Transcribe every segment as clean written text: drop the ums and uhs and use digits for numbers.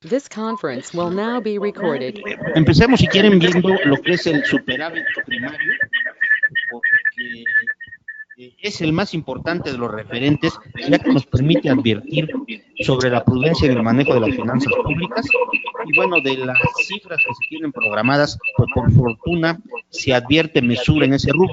This conference will now be recorded. Empecemos, si quieren, viendo lo que es el superávit primario, porque es el más importante de los referentes, ya que nos permite advertir sobre la prudencia en el manejo de las finanzas públicas. Y bueno, de las cifras que se tienen programadas, pues por fortuna se advierte mesura en ese rubro,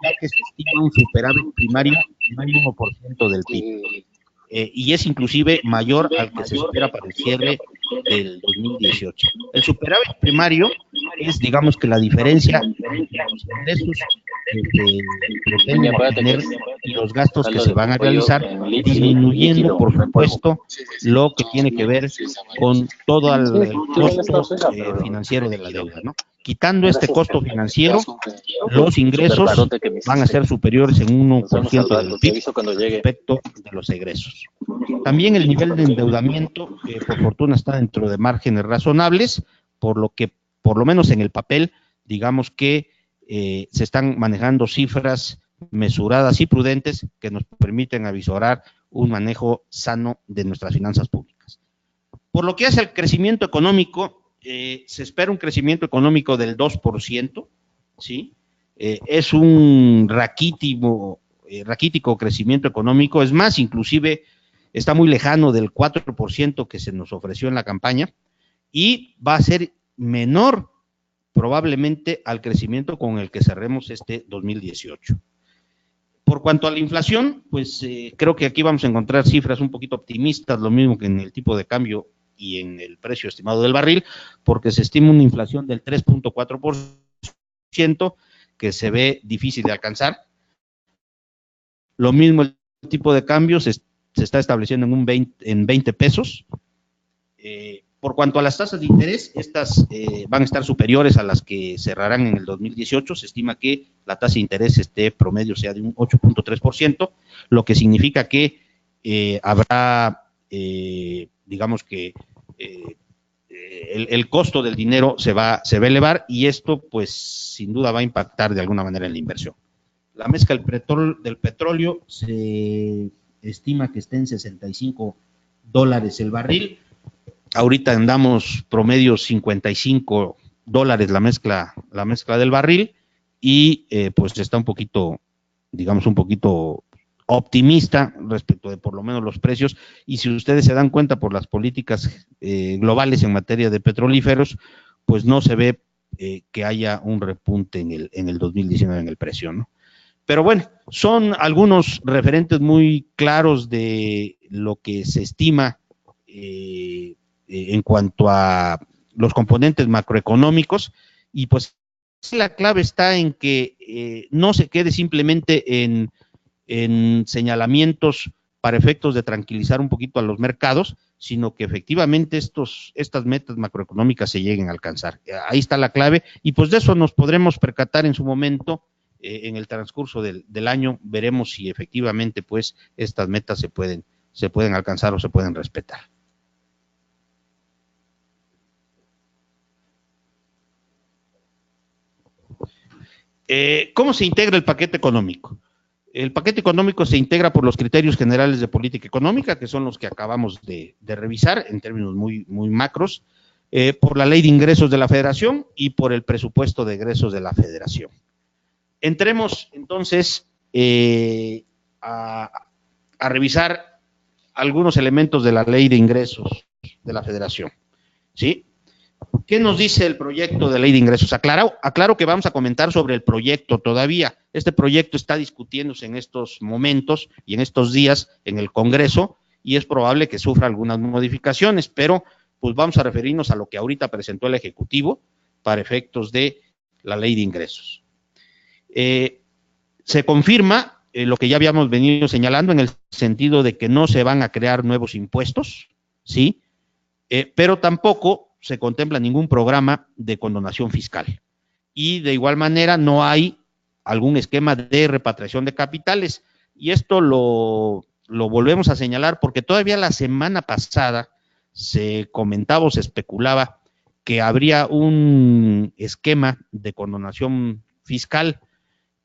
ya que se estima un superávit primario del 1% del PIB. Y es inclusive mayor al que se espera para el cierre del 2018. El superávit primario es, digamos, que la diferencia entre los ingresos que se pretenden obtener y los gastos que se van a realizar, disminuyendo, por supuesto, lo que tiene que ver con todo el costo financiero de la deuda, ¿no? Quitando este costo financiero, los ingresos van a ser superiores en 1% del PIB respecto de los egresos. También el nivel de endeudamiento, por fortuna, está dentro de márgenes razonables, por lo que, por lo menos en el papel, digamos que se están manejando cifras mesuradas y prudentes que nos permiten avisorar un manejo sano de nuestras finanzas públicas. Por lo que hace al crecimiento económico, se espera un crecimiento económico del 2%, ¿sí? Es un raquítico crecimiento económico, es más, inclusive está muy lejano del 4% que se nos ofreció en la campaña y va a ser menor probablemente al crecimiento con el que cerremos este 2018. Por cuanto a la inflación, pues creo que aquí vamos a encontrar cifras un poquito optimistas, lo mismo que en el tipo de cambio y en el precio estimado del barril, porque se estima una inflación del 3.4%, que se ve difícil de alcanzar. Lo mismo el tipo de cambio se está estableciendo en 20 pesos. Por cuanto a las tasas de interés, estas van a estar superiores a las que cerrarán en el 2018. Se estima que la tasa de interés promedio sea de un 8.3%, lo que significa que habrá, digamos que el costo del dinero se va a elevar, y esto pues sin duda va a impactar de alguna manera en la inversión. La mezcla del petróleo se estima que esté en $65 el barril. Ahorita andamos promedio $55 la mezcla del barril, y pues está un poquito, digamos, un poquito optimista respecto de por lo menos los precios, y si ustedes se dan cuenta por las políticas globales en materia de petrolíferos, pues no se ve que haya un repunte en el 2019 en el precio, ¿no? Pero bueno, son algunos referentes muy claros de lo que se estima en cuanto a los componentes macroeconómicos, y pues la clave está en que no se quede simplemente en señalamientos para efectos de tranquilizar un poquito a los mercados, sino que efectivamente estas metas macroeconómicas se lleguen a alcanzar. Ahí está la clave, y pues de eso nos podremos percatar en su momento. En el transcurso del año veremos si efectivamente pues estas metas se pueden alcanzar o se pueden respetar. ¿Cómo se integra el paquete económico? El paquete económico se integra por los criterios generales de política económica, que son los que acabamos de revisar en términos muy macros, por la ley de ingresos de la Federación y por el presupuesto de egresos de la Federación. Entremos entonces a revisar algunos elementos de la ley de ingresos de la Federación, ¿sí? ¿Qué nos dice el proyecto de ley de ingresos? Aclaro que vamos a comentar sobre el proyecto todavía. Este proyecto está discutiéndose en estos momentos y en estos días en el Congreso, y es probable que sufra algunas modificaciones, pero pues vamos a referirnos a lo que ahorita presentó el Ejecutivo para efectos de la ley de ingresos. Se confirma lo que ya habíamos venido señalando, en el sentido de que no se van a crear nuevos impuestos, ¿sí? Pero tampoco se contempla ningún programa de condonación fiscal, y de igual manera no hay algún esquema de repatriación de capitales, y esto lo volvemos a señalar porque todavía la semana pasada se comentaba o se especulaba que habría un esquema de condonación fiscal,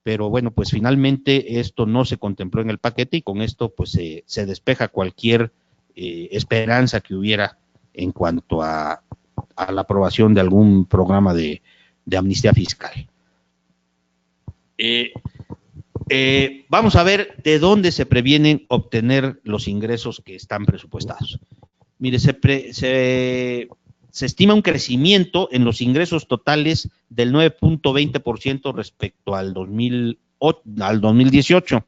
pero bueno, pues finalmente esto no se contempló en el paquete, y con esto pues se despeja cualquier esperanza que hubiera en cuanto a la aprobación de algún programa de amnistía fiscal. Vamos a ver de dónde se previenen obtener los ingresos que están presupuestados. Mire, se estima un crecimiento en los ingresos totales del 9.20% respecto al 2018.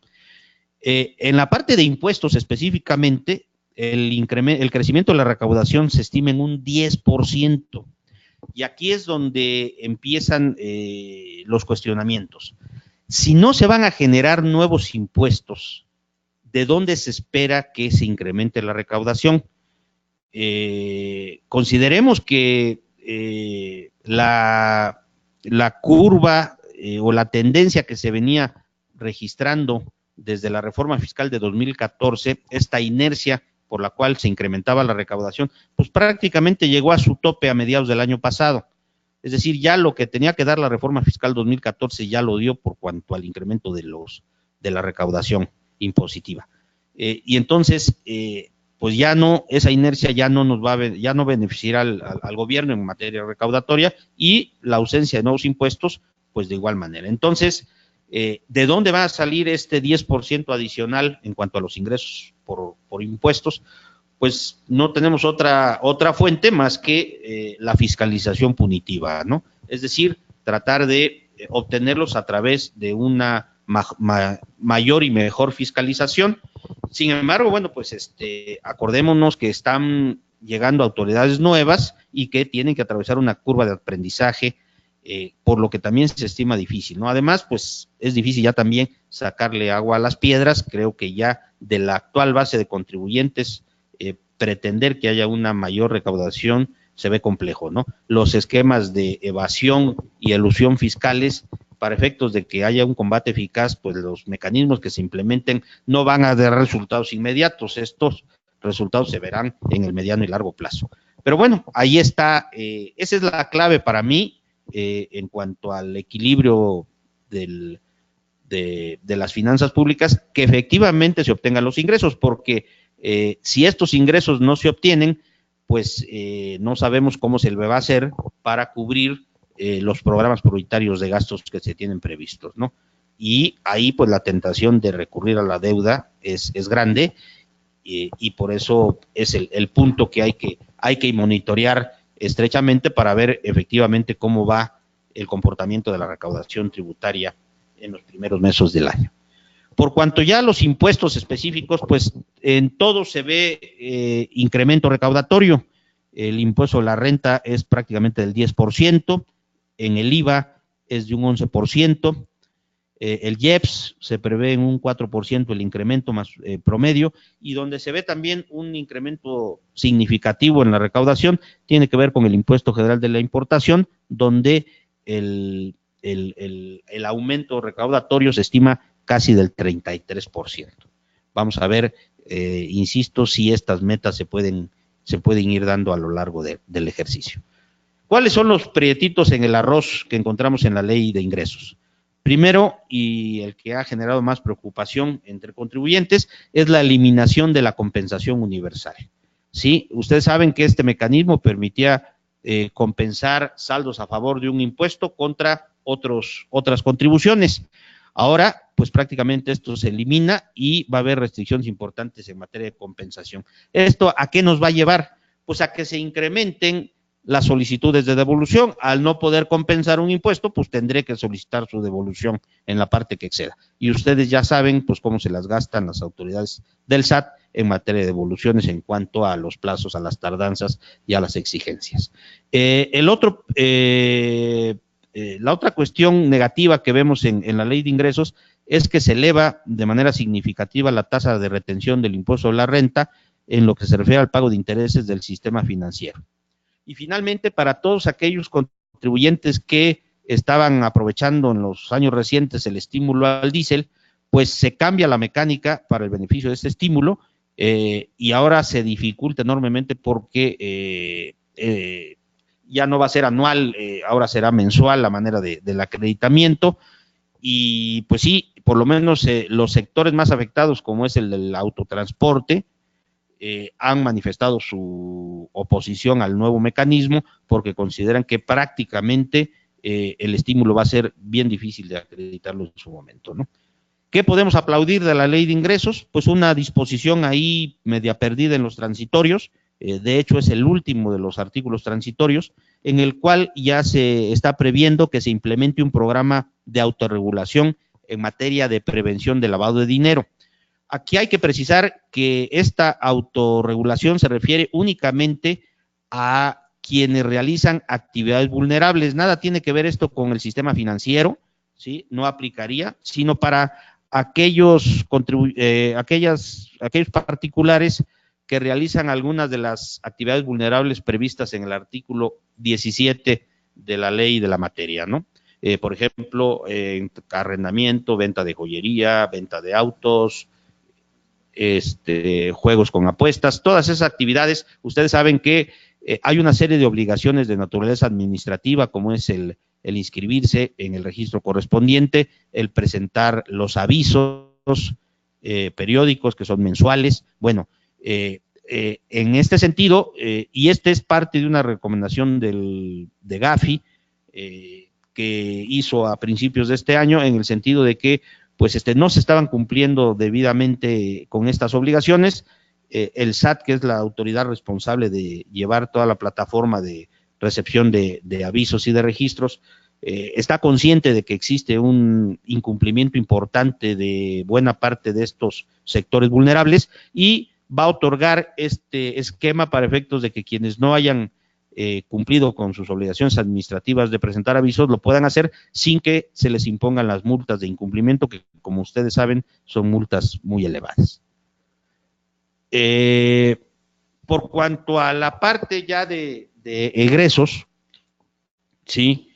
En la parte de impuestos específicamente, el crecimiento de la recaudación se estima en un 10%. Y aquí es donde empiezan los cuestionamientos. Si no se van a generar nuevos impuestos, ¿de dónde se espera que se incremente la recaudación? Consideremos que la curva o la tendencia que se venía registrando desde la reforma fiscal de 2014, esta inercia por la cual se incrementaba la recaudación, pues prácticamente llegó a su tope a mediados del año pasado. Es decir, ya lo que tenía que dar la reforma fiscal 2014 ya lo dio por cuanto al incremento de la recaudación impositiva. Y entonces, pues ya no, esa inercia ya no beneficiará al gobierno en materia recaudatoria, y la ausencia de nuevos impuestos, pues de igual manera. Entonces, ¿de dónde va a salir este 10% adicional en cuanto a los ingresos por impuestos? Pues no tenemos otra fuente más que la fiscalización punitiva, ¿no? Es decir, tratar de obtenerlos a través de una mayor y mejor fiscalización. Sin embargo, bueno, pues acordémonos que están llegando autoridades nuevas y que tienen que atravesar una curva de aprendizaje, por lo que también se estima difícil, ¿no? Además, pues es difícil ya también sacarle agua a las piedras. Creo que ya de la actual base de contribuyentes, pretender que haya una mayor recaudación se ve complejo, ¿no? Los esquemas de evasión y elusión fiscales, para efectos de que haya un combate eficaz, pues los mecanismos que se implementen no van a dar resultados inmediatos. Estos resultados se verán en el mediano y largo plazo. Pero bueno, ahí está, esa es la clave para mí en cuanto al equilibrio de las finanzas públicas, que efectivamente se obtengan los ingresos, porque si estos ingresos no se obtienen, pues no sabemos cómo se le va a hacer para cubrir los programas prioritarios de gastos que se tienen previstos, ¿no? Y ahí pues la tentación de recurrir a la deuda es grande, y por eso es el punto que hay que monitorear estrechamente para ver efectivamente cómo va el comportamiento de la recaudación tributaria en los primeros meses del año. Por cuanto ya a los impuestos específicos, pues en todo se ve incremento recaudatorio. El impuesto a la renta es prácticamente del 10%, en el IVA es de un 11%, el IEPS se prevé en un 4% el incremento más promedio, y donde se ve también un incremento significativo en la recaudación tiene que ver con el impuesto general de la importación, donde el aumento recaudatorio se estima casi del 33%. Vamos a ver, insisto, si estas metas se pueden ir dando a lo largo del ejercicio. ¿Cuáles son los prietitos en el arroz que encontramos en la ley de ingresos? Primero, y el que ha generado más preocupación entre contribuyentes, es la eliminación de la compensación universal. Sí, ustedes saben que este mecanismo permitía compensar saldos a favor de un impuesto contra otras contribuciones. Ahora, pues prácticamente esto se elimina y va a haber restricciones importantes en materia de compensación. ¿Esto a qué nos va a llevar? Pues a que se incrementen las solicitudes de devolución. Al no poder compensar un impuesto, pues tendré que solicitar su devolución en la parte que exceda. Y ustedes ya saben, pues, cómo se las gastan las autoridades del SAT en materia de devoluciones en cuanto a los plazos, a las tardanzas y a las exigencias. La otra cuestión negativa que vemos en la ley de ingresos es que se eleva de manera significativa la tasa de retención del impuesto a la renta en lo que se refiere al pago de intereses del sistema financiero. Y finalmente, para todos aquellos contribuyentes que estaban aprovechando en los años recientes el estímulo al diésel, pues se cambia la mecánica para el beneficio de este estímulo, y ahora se dificulta enormemente porque ya no va a ser anual, ahora será mensual la manera del acreditamiento. Y pues sí, por lo menos los sectores más afectados, como es el del autotransporte, han manifestado su oposición al nuevo mecanismo porque consideran que prácticamente el estímulo va a ser bien difícil de acreditarlo en su momento, ¿no? ¿Qué podemos aplaudir de la ley de ingresos? Pues una disposición ahí media perdida en los transitorios, de hecho es el último de los artículos transitorios, en el cual ya se está previendo que se implemente un programa de autorregulación en materia de prevención de lavado de dinero. Aquí hay que precisar que esta autorregulación se refiere únicamente a quienes realizan actividades vulnerables. Nada tiene que ver esto con el sistema financiero, ¿sí? No aplicaría, sino para aquellos particulares que realizan algunas de las actividades vulnerables previstas en el artículo 17 de la ley de la materia, ¿no? Por ejemplo, arrendamiento, venta de joyería, venta de autos, juegos con apuestas, todas esas actividades. Ustedes saben que hay una serie de obligaciones de naturaleza administrativa, como es el inscribirse en el registro correspondiente, el presentar los avisos periódicos que son mensuales. Bueno, en este sentido, y este es parte de una recomendación de Gafi que hizo a principios de este año, en el sentido de que pues no se estaban cumpliendo debidamente con estas obligaciones. El SAT, que es la autoridad responsable de llevar toda la plataforma de recepción de avisos y de registros, está consciente de que existe un incumplimiento importante de buena parte de estos sectores vulnerables y va a otorgar este esquema para efectos de que quienes no hayan cumplido con sus obligaciones administrativas de presentar avisos lo puedan hacer sin que se les impongan las multas de incumplimiento, que como ustedes saben son multas muy elevadas. Por cuanto a la parte ya de egresos, sí,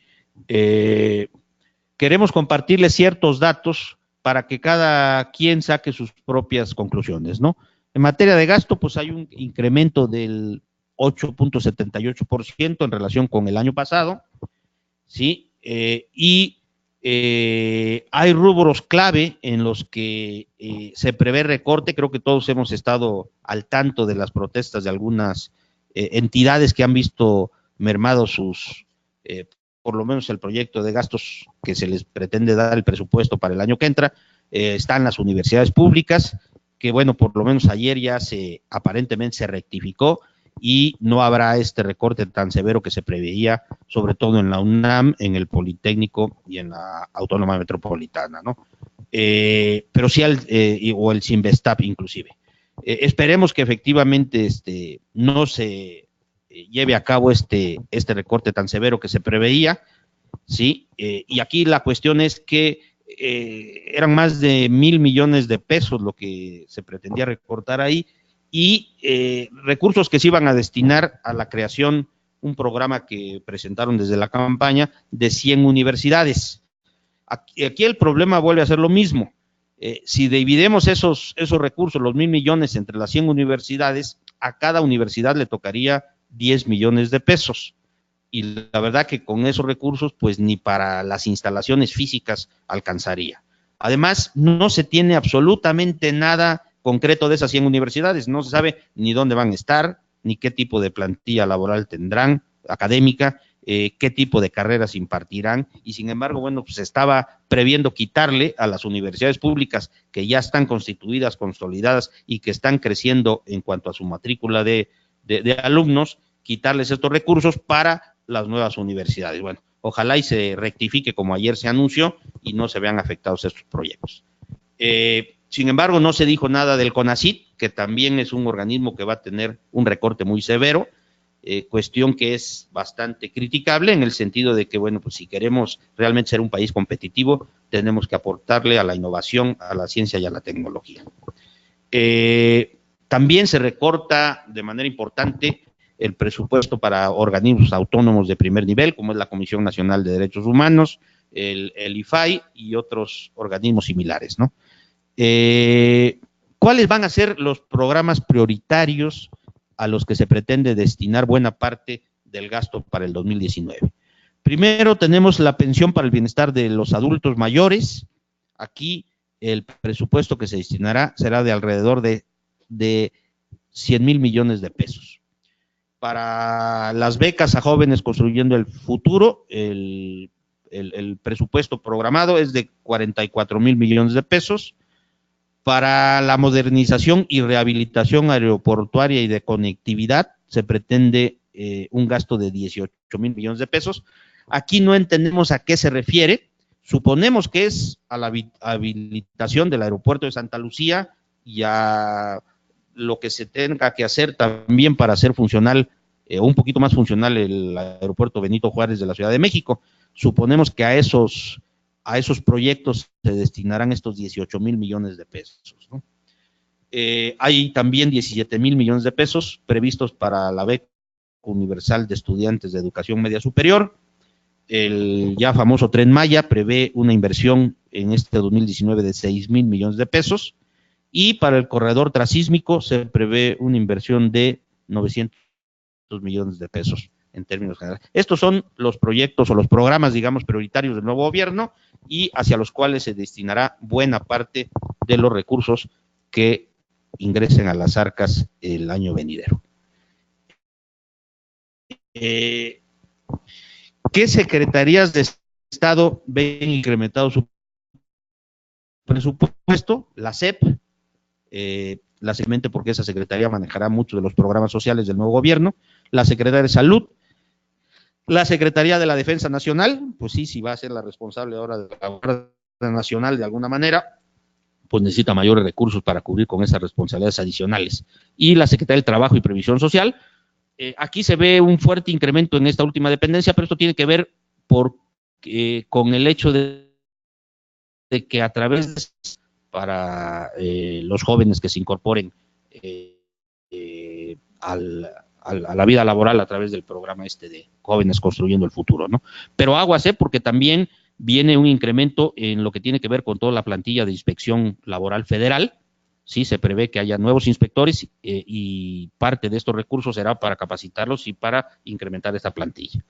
queremos compartirles ciertos datos para que cada quien saque sus propias conclusiones, ¿no? En materia de gasto, pues hay un incremento del 8.78% en relación con el año pasado, ¿sí? Hay rubros clave en los que se prevé recorte. Creo que todos hemos estado al tanto de las protestas de algunas entidades que han visto mermados por lo menos el proyecto de gastos que se les pretende dar el presupuesto para el año que entra. Están las universidades públicas, que bueno, por lo menos ayer ya aparentemente se rectificó y no habrá este recorte tan severo que se preveía, sobre todo en la UNAM, en el Politécnico y en la Autónoma Metropolitana, ¿no? Pero sí o el Sinvestap inclusive. Esperemos que efectivamente no se lleve a cabo este recorte tan severo que se preveía, ¿sí? Y aquí la cuestión es que eran más de 1,000 millones de pesos lo que se pretendía recortar ahí, y recursos que se iban a destinar a la creación, un programa que presentaron desde la campaña de 100 universidades. Aquí el problema vuelve a ser lo mismo. Si dividimos esos recursos, los 1,000 millones entre las 100 universidades, a cada universidad le tocaría 10 millones de pesos. Y la verdad que con esos recursos, pues ni para las instalaciones físicas alcanzaría. Además, no se tiene absolutamente nada concreto de esas 100 universidades. No se sabe ni dónde van a estar, ni qué tipo de plantilla laboral tendrán, académica, qué tipo de carreras impartirán, y sin embargo, bueno, pues estaba previendo quitarle a las universidades públicas que ya están constituidas, consolidadas y que están creciendo en cuanto a su matrícula de alumnos, quitarles estos recursos para las nuevas universidades. Bueno, ojalá y se rectifique como ayer se anunció y no se vean afectados estos proyectos. Sin embargo, no se dijo nada del CONACYT, que también es un organismo que va a tener un recorte muy severo, cuestión que es bastante criticable en el sentido de que, bueno, pues si queremos realmente ser un país competitivo, tenemos que aportarle a la innovación, a la ciencia y a la tecnología. También se recorta de manera importante el presupuesto para organismos autónomos de primer nivel, como es la Comisión Nacional de Derechos Humanos, el IFAI y otros organismos similares, ¿no? ¿Cuáles van a ser los programas prioritarios a los que se pretende destinar buena parte del gasto para el 2019? Primero tenemos la pensión para el bienestar de los adultos mayores. Aquí el presupuesto que se destinará será de alrededor de 100,000 millones de pesos. Para las becas a jóvenes construyendo el futuro, el presupuesto programado es de 44,000 millones de pesos. Para la modernización y rehabilitación aeroportuaria y de conectividad se pretende un gasto de 18,000 millones de pesos. Aquí no entendemos a qué se refiere. Suponemos que es a la habilitación del aeropuerto de Santa Lucía y a lo que se tenga que hacer también para hacer funcional, un poquito más funcional, el aeropuerto Benito Juárez de la Ciudad de México. Suponemos que a esos proyectos se destinarán estos 18,000 millones de pesos, ¿no? Hay también 17,000 millones de pesos previstos para la beca universal de estudiantes de educación media superior. El ya famoso Tren Maya prevé una inversión en este 2019 de 6,000 millones de pesos. Y para el corredor transísmico se prevé una inversión de 900 millones de pesos en términos generales. Estos son los proyectos o los programas, digamos, prioritarios del nuevo gobierno y hacia los cuales se destinará buena parte de los recursos que ingresen a las arcas el año venidero. ¿Qué secretarías de Estado ven incrementado su presupuesto? La SEP, la segmente porque esa secretaría manejará muchos de los programas sociales del nuevo gobierno, la Secretaría de Salud, la Secretaría de la Defensa Nacional, pues sí, si va a ser la responsable ahora de la Guardia Nacional de alguna manera, pues necesita mayores recursos para cubrir con esas responsabilidades adicionales. Y la Secretaría del Trabajo y Previsión Social, aquí se ve un fuerte incremento en esta última dependencia, pero esto tiene que ver con el hecho de que a través de para los jóvenes que se incorporen a la vida laboral a través del programa de Jóvenes Construyendo el Futuro, ¿no? Pero aguas, porque también viene un incremento en lo que tiene que ver con toda la plantilla de inspección laboral federal. Sí, se prevé que haya nuevos inspectores y parte de estos recursos será para capacitarlos y para incrementar esta plantilla.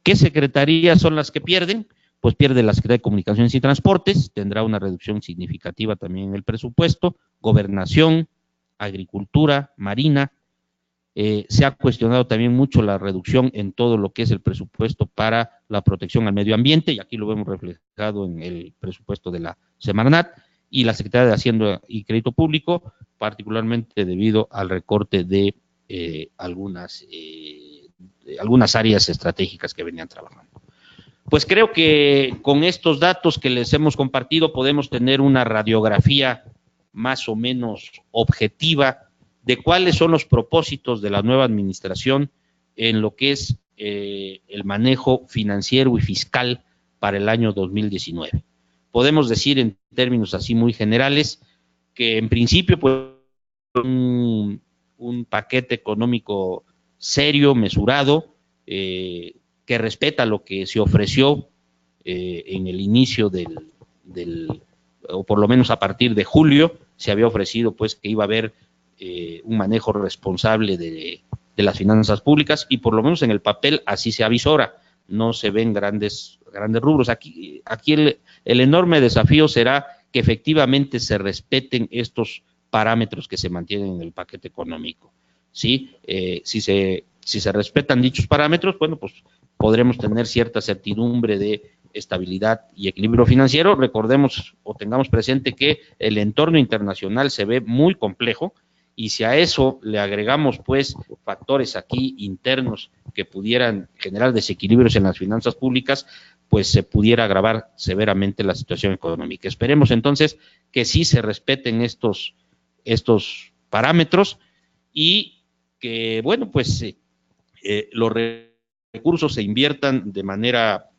¿Qué secretarías son las que pierden? Pues pierde la Secretaría de Comunicaciones y Transportes, tendrá una reducción significativa también en el presupuesto, Gobernación, Agricultura, Marina. Se ha cuestionado también mucho la reducción en todo lo que es el presupuesto para la protección al medio ambiente, y aquí lo vemos reflejado en el presupuesto de la Semarnat, y la Secretaría de Hacienda y Crédito Público, particularmente debido al recorte de algunas áreas estratégicas que venían trabajando. Pues creo que con estos datos que les hemos compartido podemos tener una radiografía más o menos objetiva de cuáles son los propósitos de la nueva administración en lo que es el manejo financiero y fiscal para el año 2019. Podemos decir en términos así muy generales que en principio pues un paquete económico serio, mesurado, que respeta lo que se ofreció en el inicio o por lo menos a partir de julio, se había ofrecido pues que iba a haber un manejo responsable de las finanzas públicas, y por lo menos en el papel así se avisora, no se ven grandes rubros. Aquí el enorme desafío será que efectivamente se respeten estos parámetros que se mantienen en el paquete económico. ¿Sí? Si se respetan dichos parámetros, bueno, pues podremos tener cierta certidumbre de estabilidad y equilibrio financiero. Recordemos o tengamos presente que el entorno internacional se ve muy complejo, y si a eso le agregamos pues factores aquí internos que pudieran generar desequilibrios en las finanzas públicas, pues se pudiera agravar severamente la situación económica. Esperemos entonces que sí se respeten estos parámetros y que, bueno, pues los recursos se inviertan de manera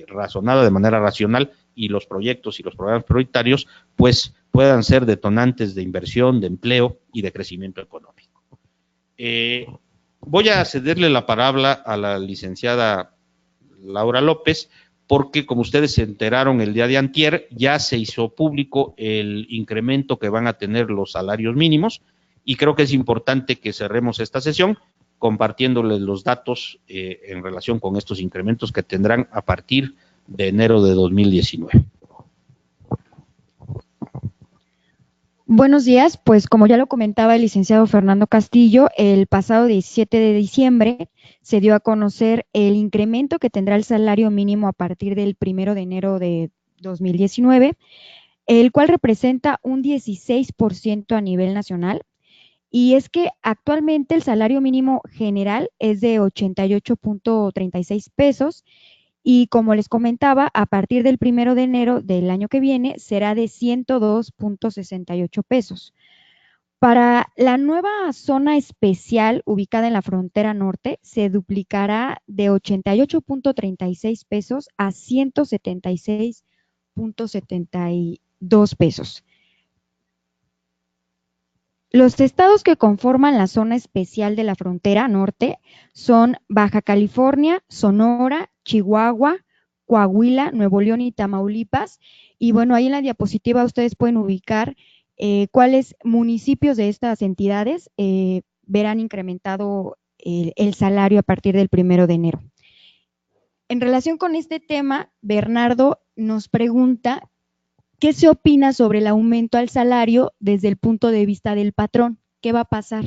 razonada, de manera racional, y los proyectos y los programas prioritarios pues puedan ser detonantes de inversión, de empleo y de crecimiento económico. Voy a cederle la palabra a la licenciada Laura López, porque como ustedes se enteraron el día de antier, ya se hizo público el incremento que van a tener los salarios mínimos, y creo que es importante que cerremos esta sesión compartiéndoles los datos en relación con estos incrementos que tendrán a partir de enero de 2019. Buenos días, pues como ya lo comentaba el licenciado Fernando Castillo, el pasado 17 de diciembre se dio a conocer el incremento que tendrá el salario mínimo a partir del 1 de enero de 2019, el cual representa un 16% a nivel nacional. Y es que actualmente el salario mínimo general es de 88.36 pesos y como les comentaba, a partir del 1 de enero del año que viene será de 102.68 pesos. Para la nueva zona especial ubicada en la frontera norte, se duplicará de 88.36 pesos a 176.72 pesos. Los estados que conforman la zona especial de la frontera norte son Baja California, Sonora, Chihuahua, Coahuila, Nuevo León y Tamaulipas. Y bueno, ahí en la diapositiva ustedes pueden ubicar cuáles municipios de estas entidades verán incrementado el salario a partir del 1 de enero. En relación con este tema, Bernardo nos pregunta ¿qué se opina sobre el aumento al salario desde el punto de vista del patrón? ¿Qué va a pasar?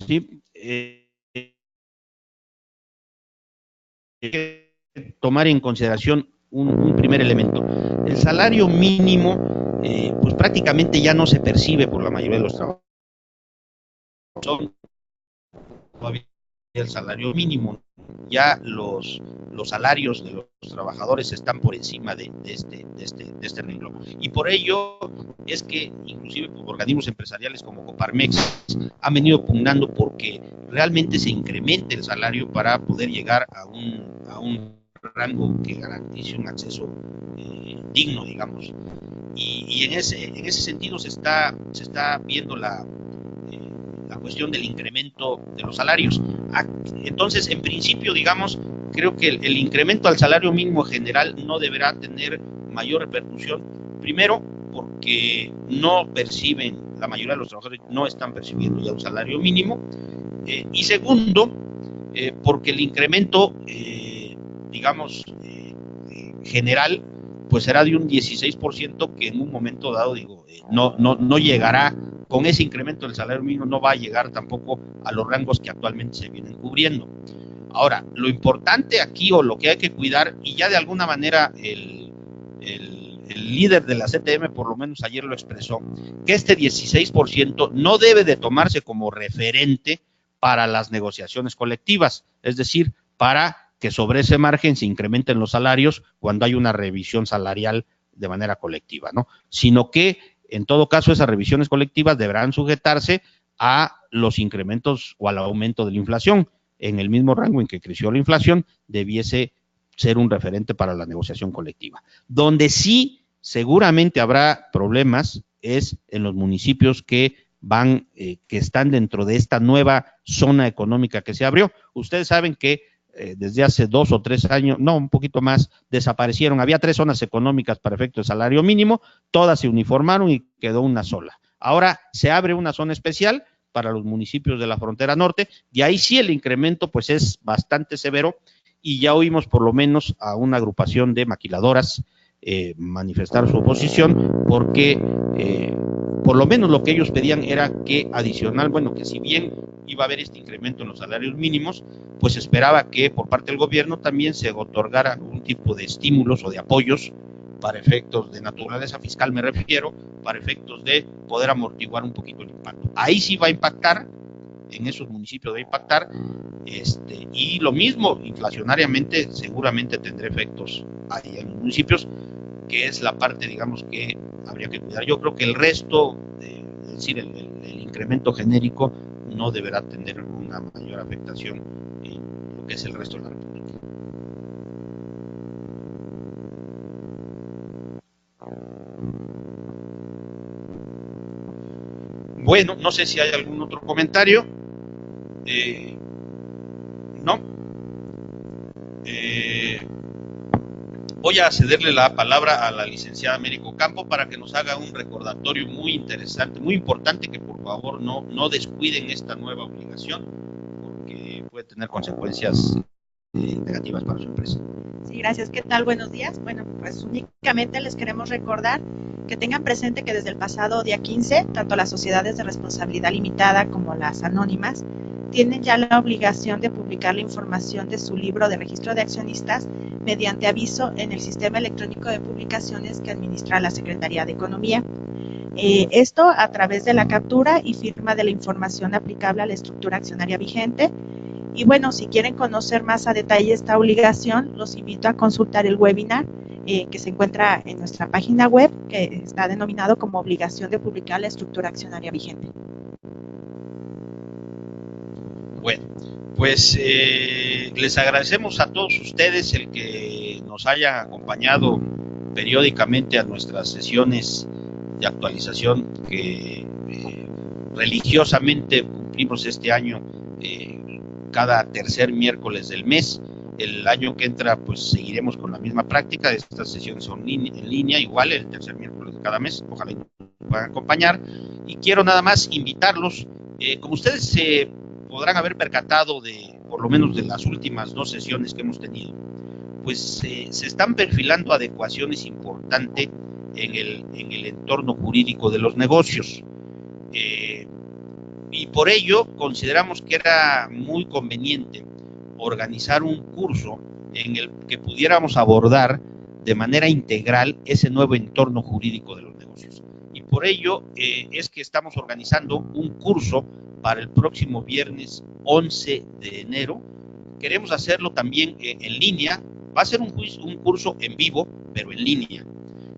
Sí, hay que tomar en consideración un primer elemento. El salario mínimo, pues prácticamente ya no se percibe por la mayoría de los trabajadores. Son todavía el salario mínimo. Ya los salarios de los trabajadores están por encima de este renglón. Y por ello es que inclusive organismos empresariales como Coparmex han venido pugnando porque realmente se incremente el salario para poder llegar a un rango que garantice un acceso digno, digamos. Y en ese sentido se está viendo la cuestión del incremento de los salarios. Entonces, en principio, digamos, creo que el incremento al salario mínimo general no deberá tener mayor repercusión. Primero, porque no perciben, la mayoría de los trabajadores no están percibiendo ya un salario mínimo. Y segundo, porque el incremento, digamos, general, pues será de un 16% que en un momento dado, digo, no llegará con ese incremento del salario mínimo, no va a llegar tampoco a los rangos que actualmente se vienen cubriendo. Ahora, lo importante aquí o lo que hay que cuidar, y ya de alguna manera el líder de la CTM por lo menos ayer lo expresó, que este 16% no debe de tomarse como referente para las negociaciones colectivas, es decir, para que sobre ese margen se incrementen los salarios cuando hay una revisión salarial de manera colectiva, ¿no? Sino que, en todo caso, esas revisiones colectivas deberán sujetarse a los incrementos o al aumento de la inflación. En el mismo rango en que creció la inflación, debiese ser un referente para la negociación colectiva. Donde sí seguramente habrá problemas es en los municipios que que están dentro de esta nueva zona económica que se abrió. Ustedes saben que desde hace 2 o 3 años, no, un poquito más, desaparecieron. Había 3 zonas económicas para efecto de salario mínimo, todas se uniformaron y quedó una sola. Ahora se abre una zona especial para los municipios de la frontera norte, y ahí sí el incremento pues es bastante severo, y ya oímos por lo menos a una agrupación de maquiladoras manifestar su oposición porque por lo menos lo que ellos pedían era que adicional, bueno, que si bien iba a haber este incremento en los salarios mínimos, pues esperaba que por parte del gobierno también se otorgara algún tipo de estímulos o de apoyos para efectos de naturaleza fiscal, me refiero, para efectos de poder amortiguar un poquito el impacto. Ahí sí va a impactar, en esos municipios va a impactar, y lo mismo, inflacionariamente, seguramente tendrá efectos ahí en los municipios, que es la parte, digamos, que habría que cuidar. Yo creo que el resto, es decir, el incremento genérico, no deberá tener una mayor afectación en lo que es el resto de la República. Bueno, no sé si hay algún otro comentario. No. Voy a cederle la palabra a la licenciada Américo Campo para que nos haga un recordatorio muy interesante, muy importante, que por favor no descuiden esta nueva obligación, porque puede tener consecuencias negativas para su empresa. Sí, gracias. ¿Qué tal? Buenos días. Bueno, pues únicamente les queremos recordar que tengan presente que desde el pasado día 15, tanto las sociedades de responsabilidad limitada como las anónimas tienen ya la obligación de publicar la información de su libro de registro de accionistas mediante aviso en el sistema electrónico de publicaciones que administra la Secretaría de Economía. Esto a través de la captura y firma de la información aplicable a la estructura accionaria vigente. Y bueno, si quieren conocer más a detalle esta obligación, los invito a consultar el webinar que se encuentra en nuestra página web, que está denominado como obligación de publicar la estructura accionaria vigente. Bueno, pues les agradecemos a todos ustedes el que nos hayan acompañado periódicamente a nuestras sesiones de actualización que religiosamente cumplimos este año cada tercer miércoles del mes. El año que entra pues seguiremos con la misma práctica. Estas sesiones son en línea, igual el tercer miércoles de cada mes. Ojalá nos puedan acompañar. Y quiero nada más invitarlos, como ustedes se podrán haber percatado de, por lo menos de las últimas 2 sesiones que hemos tenido, pues se están perfilando adecuaciones importantes en el entorno jurídico de los negocios. Y por ello consideramos que era muy conveniente organizar un curso en el que pudiéramos abordar de manera integral ese nuevo entorno jurídico de los negocios. Y por ello es que estamos organizando un curso para el próximo viernes 11 de enero. Queremos hacerlo también en línea. Va a ser un curso en vivo, pero en línea.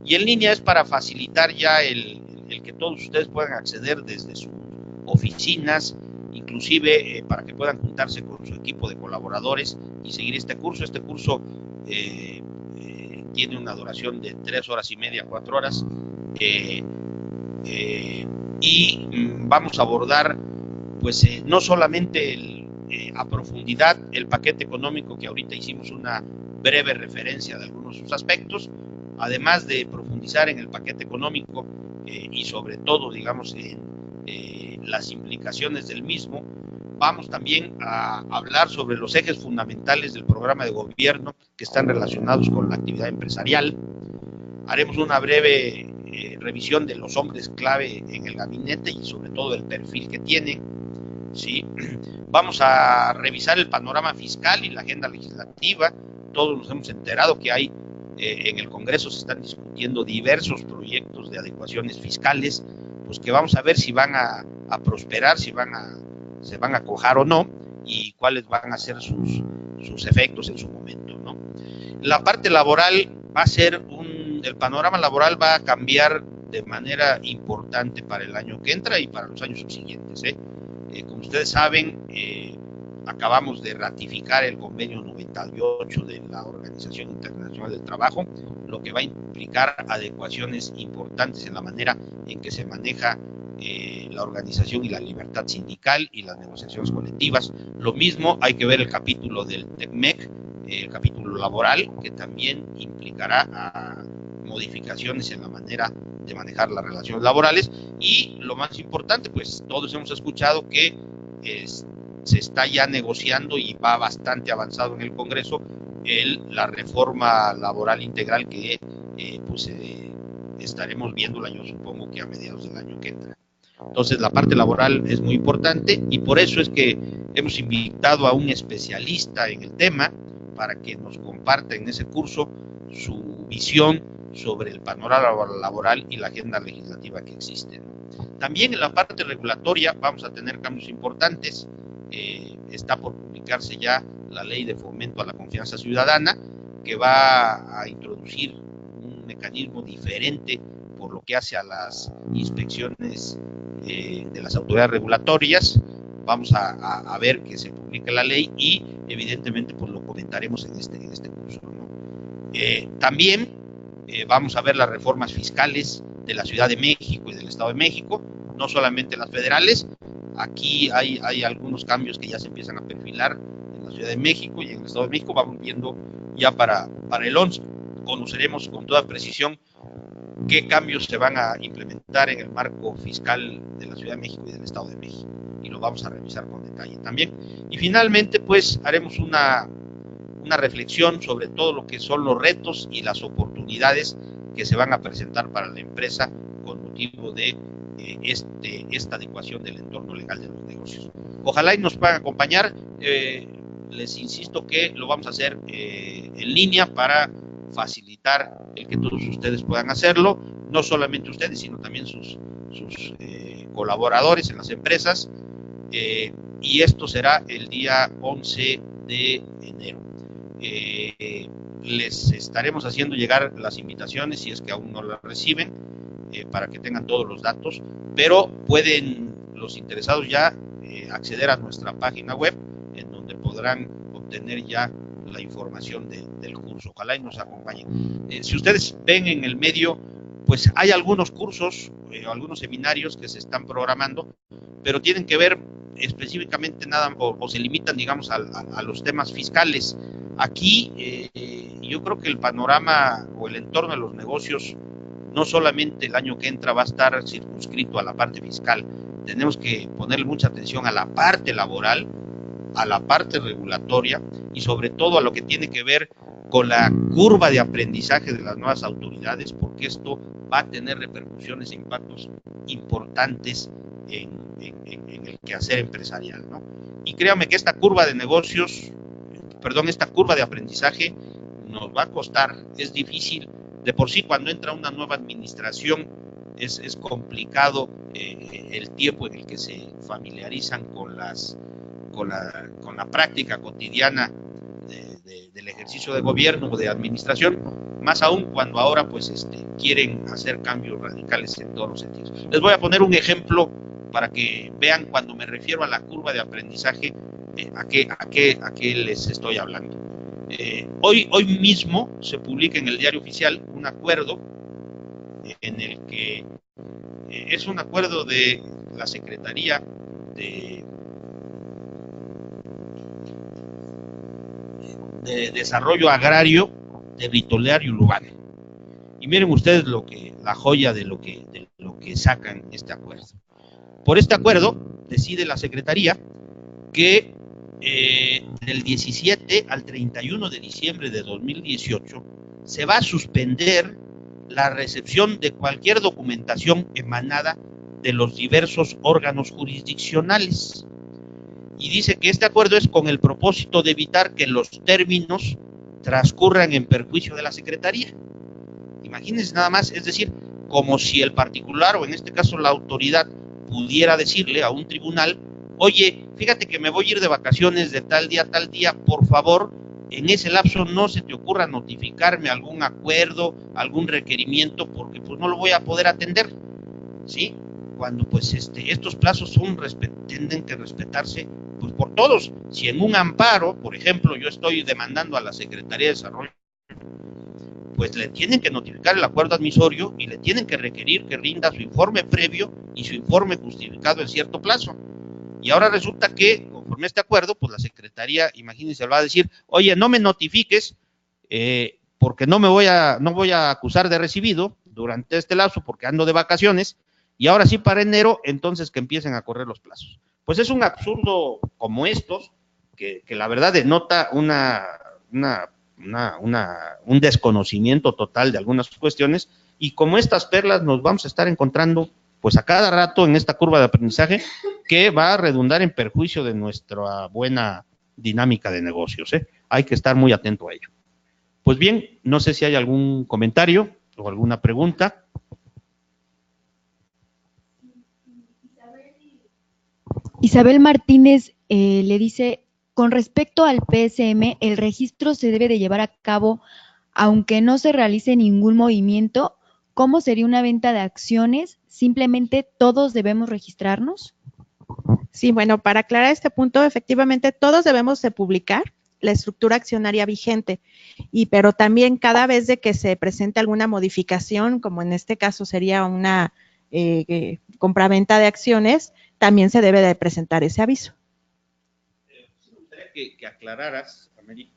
Y en línea es para facilitar ya el que todos ustedes puedan acceder desde sus oficinas, inclusive para que puedan juntarse con su equipo de colaboradores y seguir este curso. Este curso tiene una duración de 3 horas y media, 4 horas. Y vamos a abordar pues no solamente a profundidad el paquete económico, que ahorita hicimos una breve referencia de algunos de sus aspectos, además de profundizar en el paquete económico y sobre todo, digamos, en las implicaciones del mismo. Vamos también a hablar sobre los ejes fundamentales del programa de gobierno que están relacionados con la actividad empresarial. Haremos una breve revisión de los hombres clave en el gabinete y sobre todo el perfil que tienen. ¿Sí? Vamos a revisar el panorama fiscal y la agenda legislativa. Todos nos hemos enterado que hay en el Congreso se están discutiendo diversos proyectos de adecuaciones fiscales, pues que vamos a ver si van a prosperar, si se van a cuajar o no, y cuáles van a ser sus efectos en su momento, ¿no? La parte laboral va a ser el panorama laboral va a cambiar de manera importante para el año que entra y para los años subsiguientes, como ustedes saben, acabamos de ratificar el convenio 98 de la Organización Internacional del Trabajo, lo que va a implicar adecuaciones importantes en la manera en que se maneja la organización y la libertad sindical y las negociaciones colectivas. Lo mismo hay que ver el capítulo del TECMEC, el capítulo laboral, que también implicará modificaciones en la manera de manejar las relaciones laborales. Y lo más importante, pues todos hemos escuchado que se está ya negociando y va bastante avanzado en el Congreso la reforma laboral integral que estaremos viéndola, yo supongo que a mediados del año que entra. Entonces la parte laboral es muy importante y por eso es que hemos invitado a un especialista en el tema para que nos comparta en ese curso su visión sobre el panorama laboral y la agenda legislativa que existe. También en la parte regulatoria vamos a tener cambios importantes. Está por publicarse ya la Ley de Fomento a la Confianza Ciudadana, que va a introducir un mecanismo diferente por lo que hace a las inspecciones de las autoridades regulatorias. Vamos a ver que se publique la ley y evidentemente pues lo comentaremos en este curso, ¿no? También vamos a ver las reformas fiscales de la Ciudad de México y del Estado de México, no solamente las federales. Aquí hay algunos cambios que ya se empiezan a perfilar en la Ciudad de México y en el Estado de México. Vamos viendo ya para el 11 conoceremos con toda precisión qué cambios se van a implementar en el marco fiscal de la Ciudad de México y del Estado de México, y lo vamos a revisar con detalle también. Y finalmente, pues, haremos una reflexión sobre todo lo que son los retos y las oportunidades que se van a presentar para la empresa con motivo de esta adecuación del entorno legal de los negocios. Ojalá y nos puedan acompañar. Les insisto que lo vamos a hacer en línea para facilitar el que todos ustedes puedan hacerlo, no solamente ustedes, sino también sus colaboradores en las empresas, y esto será el día 11 de enero. Les estaremos haciendo llegar las invitaciones si es que aún no las reciben, para que tengan todos los datos, pero pueden los interesados ya acceder a nuestra página web, en donde podrán obtener ya la información del curso. Ojalá y nos acompañen. Si ustedes ven en el medio, pues hay algunos cursos, algunos seminarios que se están programando, pero tienen que ver específicamente nada, o se limitan, digamos, a los temas fiscales. Aquí yo creo que el panorama o el entorno de los negocios, no solamente el año que entra va a estar circunscrito a la parte fiscal, tenemos que ponerle mucha atención a la parte laboral, a la parte regulatoria y sobre todo a lo que tiene que ver con la curva de aprendizaje de las nuevas autoridades, porque esto va a tener repercusiones e impactos importantes en el quehacer empresarial, ¿no? Y créame que esta curva de negocios, esta curva de aprendizaje nos va a costar, es difícil. De por sí, cuando entra una nueva administración, es complicado el tiempo en el que se familiarizan con la práctica cotidiana del ejercicio de gobierno o de administración, más aún cuando ahora pues quieren hacer cambios radicales en todos los sentidos. Les voy a poner un ejemplo para que vean cuando me refiero a la curva de aprendizaje, a qué les estoy hablando. Hoy mismo se publica en el Diario Oficial un acuerdo en el que es un acuerdo de la Secretaría de Desarrollo Agrario, Territorial y Urbano. Y miren ustedes la joya de lo que sacan este acuerdo. Por este acuerdo decide la Secretaría que del 17 al 31 de diciembre de 2018 se va a suspender la recepción de cualquier documentación emanada de los diversos órganos jurisdiccionales. Y dice que este acuerdo es con el propósito de evitar que los términos transcurran en perjuicio de la Secretaría. Imagínense nada más, es decir, como si el particular, o en este caso la autoridad, pudiera decirle a un tribunal: oye, fíjate que me voy a ir de vacaciones de tal día a tal día, por favor, en ese lapso no se te ocurra notificarme algún acuerdo, algún requerimiento, porque pues no lo voy a poder atender, ¿sí? Cuando pues estos plazos tienen que respetarse pues por todos. Si en un amparo, por ejemplo, yo estoy demandando a la Secretaría de Desarrollo, pues le tienen que notificar el acuerdo admisorio y le tienen que requerir que rinda su informe previo y su informe justificado en cierto plazo. Y ahora resulta que, conforme a este acuerdo, pues la Secretaría, imagínense, va a decir: oye, no me notifiques, porque no voy a acusar de recibido durante este lapso porque ando de vacaciones, y ahora sí para enero, entonces que empiecen a correr los plazos. Pues es un absurdo como estos, que la verdad denota un desconocimiento total de algunas cuestiones, y como estas perlas nos vamos a estar encontrando pues a cada rato en esta curva de aprendizaje, que va a redundar en perjuicio de nuestra buena dinámica de negocios, ¿eh? Hay que estar muy atento a ello. Pues bien, no sé si hay algún comentario o alguna pregunta. Isabel Martínez le dice: con respecto al PSM, el registro se debe de llevar a cabo aunque no se realice ningún movimiento. ¿Cómo sería una venta de acciones? ¿Simplemente todos debemos registrarnos? Sí, bueno, para aclarar este punto, efectivamente todos debemos de publicar la estructura accionaria vigente, pero también cada vez de que se presente alguna modificación, como en este caso sería una compraventa de acciones, también se debe de presentar ese aviso. Me gustaría que aclararas, América,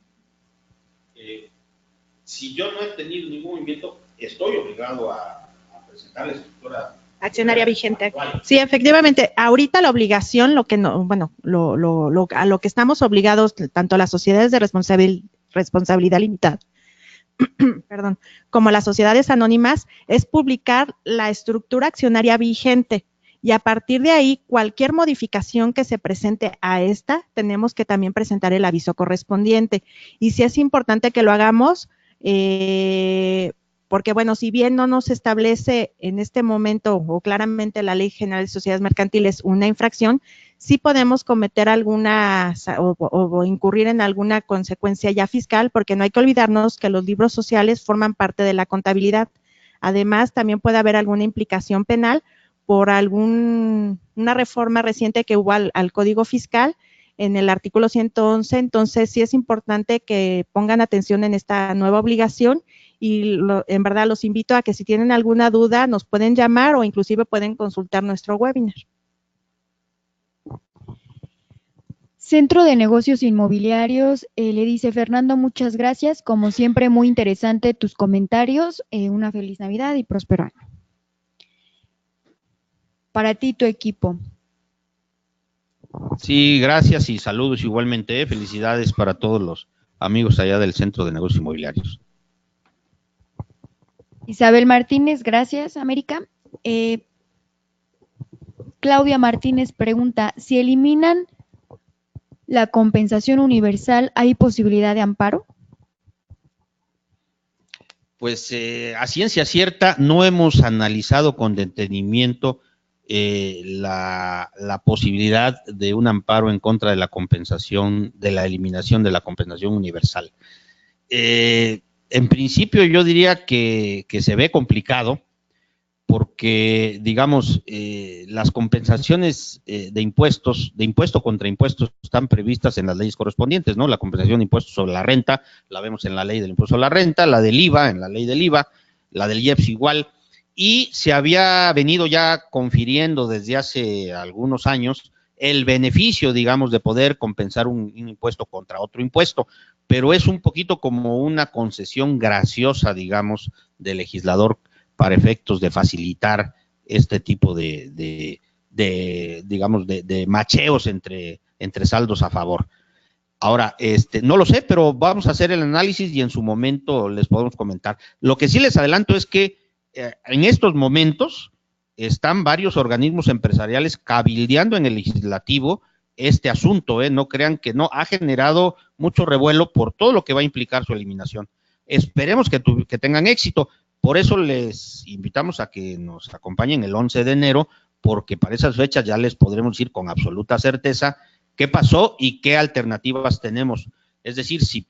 Si yo no he tenido ningún movimiento, estoy obligado a presentar la estructura accionaria vigente. actual. Sí, efectivamente, ahorita la obligación, lo que no, bueno, a lo que estamos obligados, tanto las sociedades de responsabilidad limitada, perdón, como las sociedades anónimas, es publicar la estructura accionaria vigente. Y a partir de ahí, cualquier modificación que se presente a esta, tenemos que también presentar el aviso correspondiente. Y sí es importante que lo hagamos, porque, bueno, si bien no nos establece en este momento o claramente la Ley General de Sociedades Mercantiles una infracción, sí podemos cometer alguna o incurrir en alguna consecuencia ya fiscal, porque no hay que olvidarnos que los libros sociales forman parte de la contabilidad. Además, también puede haber alguna implicación penal por una reforma reciente que hubo al Código Fiscal en el artículo 111, entonces sí es importante que pongan atención en esta nueva obligación y en verdad los invito a que si tienen alguna duda nos pueden llamar o inclusive pueden consultar nuestro webinar. Centro de Negocios Inmobiliarios, le dice Fernando, muchas gracias, como siempre muy interesante tus comentarios, una feliz Navidad y próspero año. Para ti, tu equipo. Sí, gracias y saludos igualmente. Felicidades para todos los amigos allá del Centro de Negocios Inmobiliarios. Isabel Martínez, gracias, América. Claudia Martínez pregunta, si eliminan la compensación universal, ¿hay posibilidad de amparo? Pues a ciencia cierta no hemos analizado con detenimiento la posibilidad de un amparo en contra de la compensación, de la eliminación de la compensación universal. En principio yo diría que se ve complicado porque, digamos, las compensaciones de impuesto contra impuestos están previstas en las leyes correspondientes, ¿no? La compensación de impuestos sobre la renta, la vemos en la ley del impuesto a la renta, la del IVA, en la ley del IVA, la del IEPS igual, y se había venido ya confiriendo desde hace algunos años el beneficio, digamos, de poder compensar un impuesto contra otro impuesto, pero es un poquito como una concesión graciosa, digamos, del legislador para efectos de facilitar este tipo de macheos entre saldos a favor. Ahora, no lo sé, pero vamos a hacer el análisis y en su momento les podemos comentar. Lo que sí les adelanto es que en estos momentos están varios organismos empresariales cabildeando en el legislativo este asunto, no crean que no, ha generado mucho revuelo por todo lo que va a implicar su eliminación. Esperemos que tengan éxito, por eso les invitamos a que nos acompañen el 11 de enero, porque para esas fechas ya les podremos decir con absoluta certeza qué pasó y qué alternativas tenemos. Es decir, si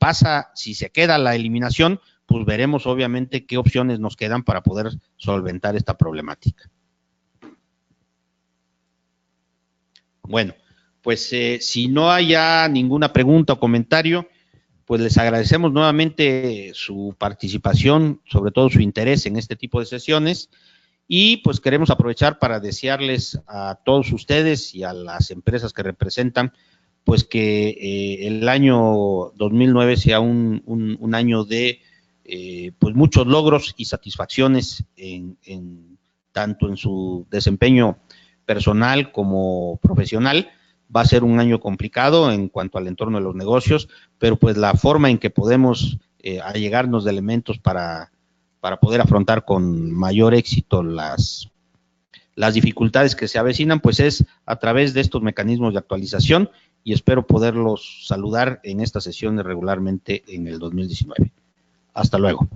se queda la eliminación, pues veremos obviamente qué opciones nos quedan para poder solventar esta problemática. Bueno, pues si no hay ya ninguna pregunta o comentario, pues les agradecemos nuevamente su participación, sobre todo su interés en este tipo de sesiones, y pues queremos aprovechar para desearles a todos ustedes y a las empresas que representan, pues que el año 2009 sea un año de pues muchos logros y satisfacciones tanto en su desempeño personal como profesional. Va a ser un año complicado en cuanto al entorno de los negocios, pero pues la forma en que podemos allegarnos de elementos para poder afrontar con mayor éxito las dificultades que se avecinan, pues es a través de estos mecanismos de actualización, y espero poderlos saludar en estas sesiones regularmente en el 2019. Hasta luego.